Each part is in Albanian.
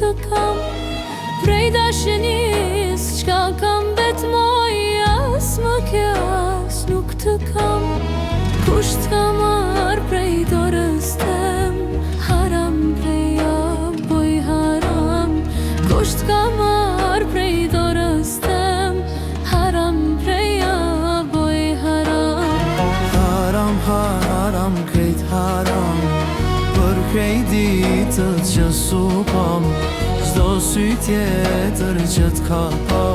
të kam. Prej dashunis çka kam vetmoj, as më kjas nuk të kam. Kush t'ka marr prej dorës tem, haram preja boj haram. Kush t'ka marr prej dorës tem, haram preja boj haram. Haram, haram, krejt haram, për krejt ditët që supam. Çdo sy tjetër që t'ka pa,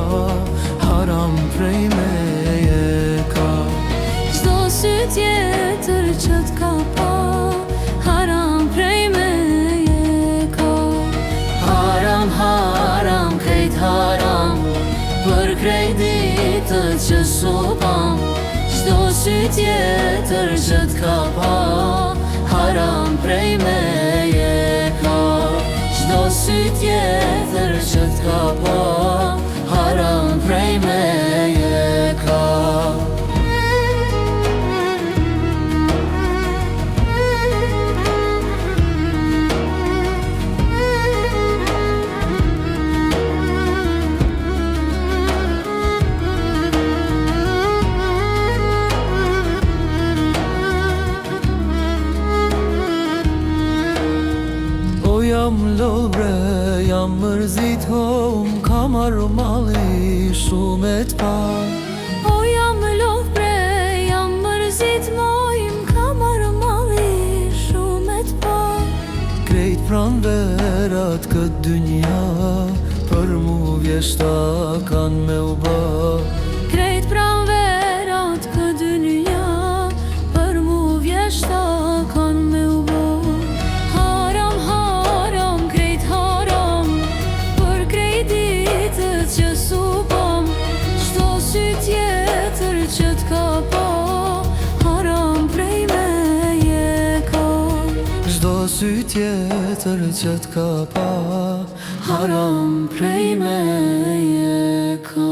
haram prej meje ka. Çdo sy tjetër që t'ka pa, haram prej meje ka. Haram, haram, krejt haram, për krejt ditët që supam. Çdo sy tjetër që t'ka pa, haram prej meje ka. Çdo sy tjetër që t'ka pa, haram prej meje ka. Jam lobre, jam mërzit hom, ka marrë mali shumë e t'pa. O jam lobre, jam mërzit mojm, ka marrë mali shumë e t'pa. Krejt pranverat këtë dynja, për mu vjeshta kan me u ba. Krejt pranverat këtë dynja, për mu vjeshta kan me u ba. Që supam, çdo sy tjetër që t'ka pa, haram prej meje ka. Çdo sy tjetër që t'ka pa, haram prej meje ka.